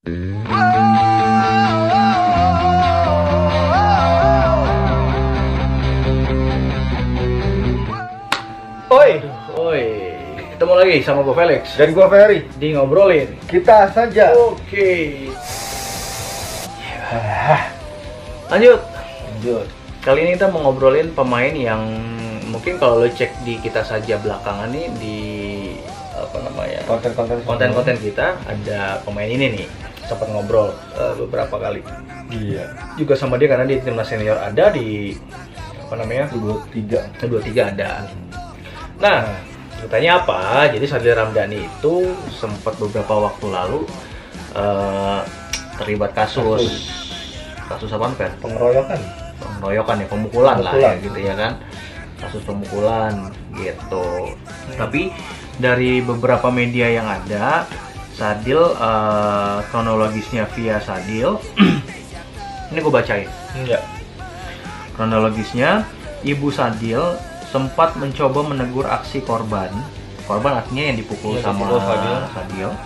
Oi, Oi, ketemu lagi sama gue Felix dan gua Ferry. di ngobrolin. Kita saja. Oke. Lanjut. Kali ini kita mau ngobrolin pemain yang mungkin kalau lo cek di kita saja belakangan nih di apa namanya konten-konten kita ada pemain ini nih, sempat ngobrol beberapa kali. Iya. Juga sama dia karena di timnas senior ada di apa namanya 23 ada. Nah, ceritanya apa? Jadi Sadil Ramdhani itu sempat beberapa waktu lalu terlibat kasus apa Fer? Pengeroyokan ya, pemukulan lah ya, gitu ya kan, kasus pemukulan gitu. Tapi dari beberapa media yang ada, Sadil kronologisnya via Sadil ini gue bacain. Iya. Kronologisnya, Ibu Sadil sempat mencoba menegur aksi korban artinya yang dipukul sama Sadil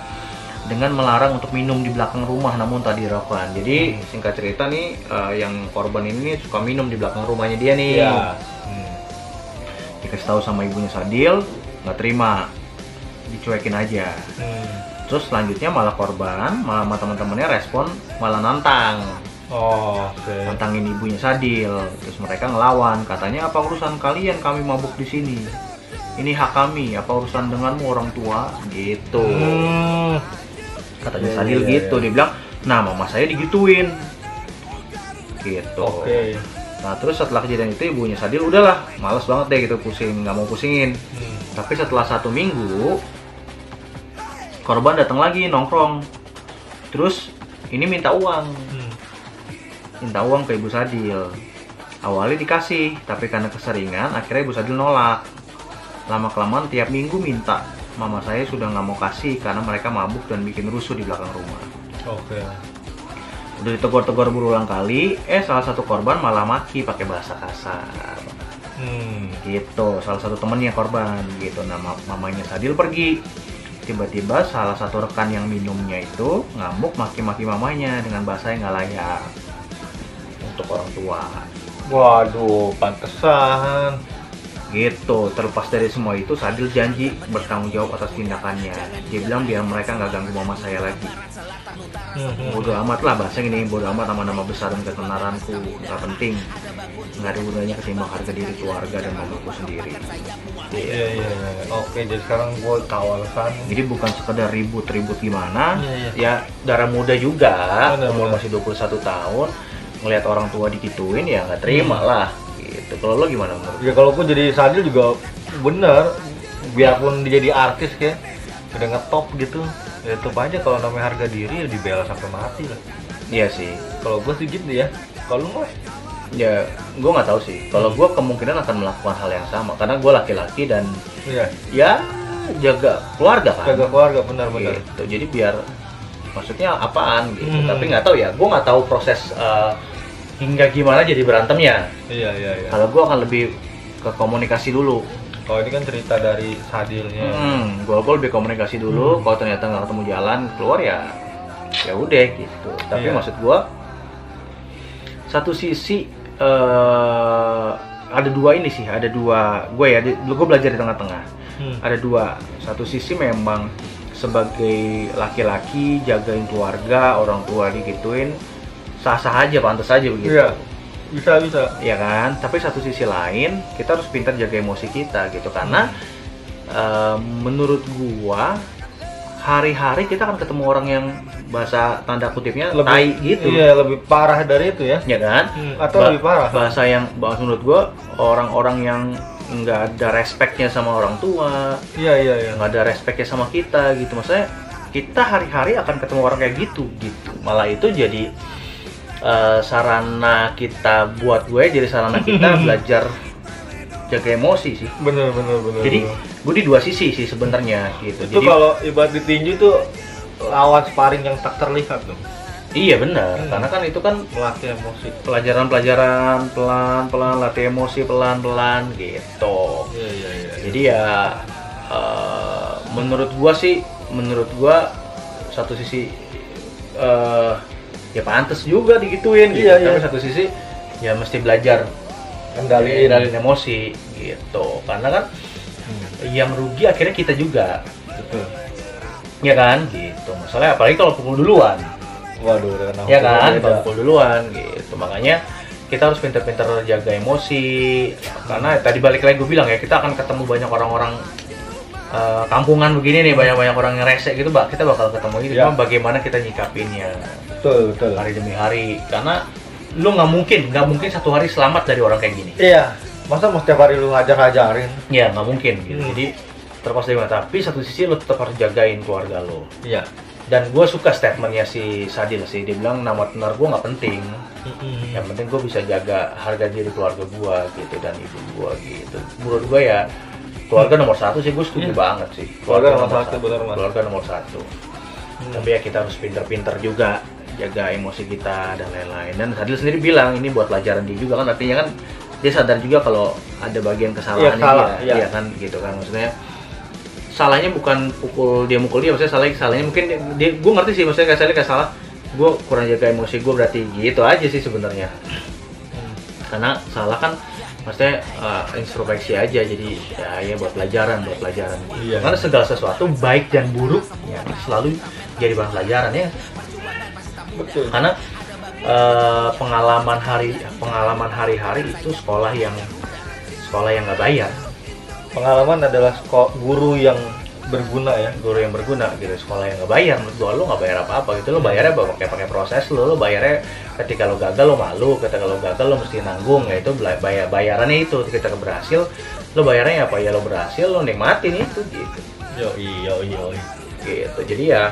dengan melarang untuk minum di belakang rumah, namun tak dilakukan. Jadi singkat cerita nih, yang korban ini suka minum di belakang rumahnya dia nih. Iya. Dikasih tahu sama ibunya Sadil, nggak terima, dicuekin aja. Terus selanjutnya malah korban, malah teman-temannya respon malah nantang. Nantangin ibunya Sadil. Terus mereka ngelawan, katanya apa urusan kalian kami mabuk di sini? Ini hak kami, apa urusan denganmu orang tua? Gitu. Katanya Sadil gitu, dia bilang, nah mama saya digituin. Gitu. Nah terus setelah kejadian itu ibunya Sadil udahlah, males banget deh gitu, pusing, nggak mau pusingin. Tapi setelah 1 minggu, korban datang lagi nongkrong. Terus ini minta uang ke Ibu Sadil. Awalnya dikasih, tapi karena keseringan akhirnya Ibu Sadil nolak. Lama-kelamaan tiap minggu minta. Mama saya sudah nggak mau kasih karena mereka mabuk dan bikin rusuh di belakang rumah. Udah ditegur-tegur berulang kali, salah satu korban malah maki pakai bahasa kasar. Gitu, salah satu temennya korban gitu. Nah mamanya Sadil pergi. Tiba-tiba salah satu rekan yang minumnya itu ngamuk maki-maki mamanya dengan bahasa yang nggak layak untuk orang tua. Waduh, pantesan. Gitu. Terlepas dari semua itu, Sadil janji bertanggung jawab atas tindakannya. Dia bilang biar mereka nggak ganggu mama saya lagi. Bodoh amat lah, bahasa gini, bodoh amat sama nama besar dan ketenaranku, nggak penting, nggak ada gunanya ketimbang harga diri keluarga dan mamaku sendiri. Iya. Oke, jadi sekarang gue tahu alasan. Jadi bukan sekedar ribut gimana, ya darah muda juga, umur masih 21 tahun, ngelihat orang tua digituin ya nggak terima lah. Gitu. Kalau lo gimana menurut? Ya kalau gue jadi Sadil juga bener, biarpun dia jadi artis kayak udah ngetop gitu, ya tetep aja kalau namanya harga diri ya dibela sampai mati lah. Iya sih. Kalau gue sih gitu ya. Kalau lo ya gue nggak tahu sih. Kalau gue kemungkinan akan melakukan hal yang sama karena gue laki-laki dan ya jaga keluarga kan. Jaga keluarga benar-benar. Gitu. Jadi biar maksudnya apaan gitu. Tapi nggak tahu ya. Gue nggak tahu proses hingga gimana jadi berantemnya. Iya. Kalau gue akan lebih ke komunikasi dulu. Kalau ini kan cerita dari Sadilnya. Gue lebih komunikasi dulu. Kalau ternyata nggak ketemu jalan keluar ya udah gitu. Tapi maksud gue satu sisi ada dua gue belajar di tengah-tengah. Ada dua. Satu sisi memang sebagai laki-laki jagain keluarga, orang tua digituin sah-sah aja, pantas aja begitu. Iya. Bisa. Ya kan? Tapi satu sisi lain kita harus pintar jaga emosi kita gitu karena menurut gua hari-hari kita akan ketemu orang yang bahasa tanda kutipnya tai gitu. Iya, lebih parah dari itu ya. Ya kan? Atau lebih parah. Bahasa menurut gua orang-orang yang nggak ada respectnya sama orang tua. Iya. Nggak ada respectnya sama kita gitu. Maksudnya kita hari-hari akan ketemu orang kayak gitu. Malah itu jadi sarana kita jadi sarana kita belajar jaga emosi sih. Bener. Jadi gue di dua sisi sih sebenarnya gitu. Itu kalau ibarat ditinju tuh lawan sparring yang tak terlihat tuh. Iya benar, karena kan itu kan melatih emosi. Pelajaran pelan-pelan, latih emosi pelan-pelan gitu. Iya. Jadi ya menurut gua satu sisi ya pantas juga digituin gitu. Iya, Tapi satu sisi ya mesti belajar kendaliin emosi gitu, karena kan yang rugi akhirnya kita juga. Betul. Ya kan gitu, masalahnya apalagi kalau pukul duluan. Waduh, udah kena Ya kan, beda. kalau pukul duluan gitu. Makanya kita harus pintar-pintar jaga emosi, karena tadi balik lagi gue bilang ya, kita akan ketemu banyak orang-orang kampungan begini nih, banyak orang yang rese gitu, kita bakal ketemu gitu. Ya. Cuma bagaimana kita nyikapinnya Betul. hari demi hari, karena lu nggak mungkin satu hari selamat dari orang kayak gini. Iya, masa mau setiap hari lu ngajar-ngajarin? Ya nggak mungkin gitu. Jadi terlepas dari mana, tapi satu sisi lu tetap harus jagain keluarga lu. Iya. Dan gue suka statementnya si Sadil sih, dia bilang nama tenar gue nggak penting, yang penting gue bisa jaga harga diri keluarga gue gitu, dan ibu gue gitu. Menurut gue ya keluarga nomor satu sih, gue setuju banget sih. Keluarga nomor satu, benar, Mas. Keluarga nomor satu. Tapi ya kita harus pinter-pinter juga jaga emosi kita dan lain-lain. Dan Sadil sendiri bilang ini buat pelajaran dia juga kan, artinya kan dia sadar juga kalau ada bagian kesalahannya dia, kan gitu kan, maksudnya salahnya bukan mukul dia, maksudnya salahnya mungkin dia, gue ngerti sih, maksudnya kayak salah gue kurang jaga emosi gue, berarti gitu aja sih sebenarnya. Karena salah kan maksudnya introspeksi aja, jadi ya buat pelajaran. Iya. Karena segala sesuatu baik dan buruk ya selalu jadi bahan pelajaran ya. Betul. Karena pengalaman hari-hari itu sekolah yang nggak bayar. Pengalaman adalah guru yang berguna ya. Guru yang berguna gitu, sekolah yang nggak bayar. Menurut gua lo nggak bayar apa-apa gitu, lo bayarnya pakai proses lo bayarnya ketika lo gagal lo malu, ketika lo gagal lo mesti nanggung, ya itu bayarannya itu. Ketika berhasil lo bayarnya apa ya, lo berhasil lo nikmatin itu gitu. Yo. Gitu. Jadi ya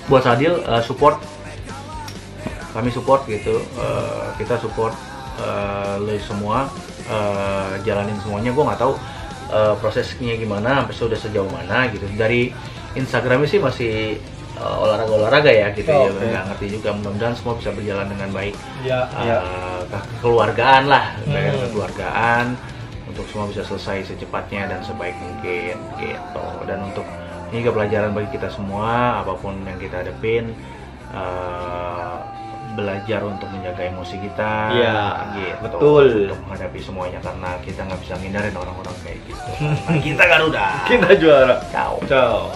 buat Sadil support, kami support gitu, kita support lo semua, jalanin semuanya. Gue nggak tahu prosesnya gimana, sampai sudah sejauh mana gitu. Dari Instagramnya sih masih olahraga ya gitu. Ya nggak ngerti juga, mudah-mudahan semua bisa berjalan dengan baik. Kekeluargaan lah, kekeluargaan untuk semua bisa selesai secepatnya dan sebaik mungkin gitu. Dan untuk ini juga pelajaran bagi kita semua, apapun yang kita hadapin, belajar untuk menjaga emosi kita, gitu, betul, untuk menghadapi semuanya, karena kita nggak bisa ngindarin orang-orang kayak gitu. Kita Garuda, kita juara. ciao. Ciao.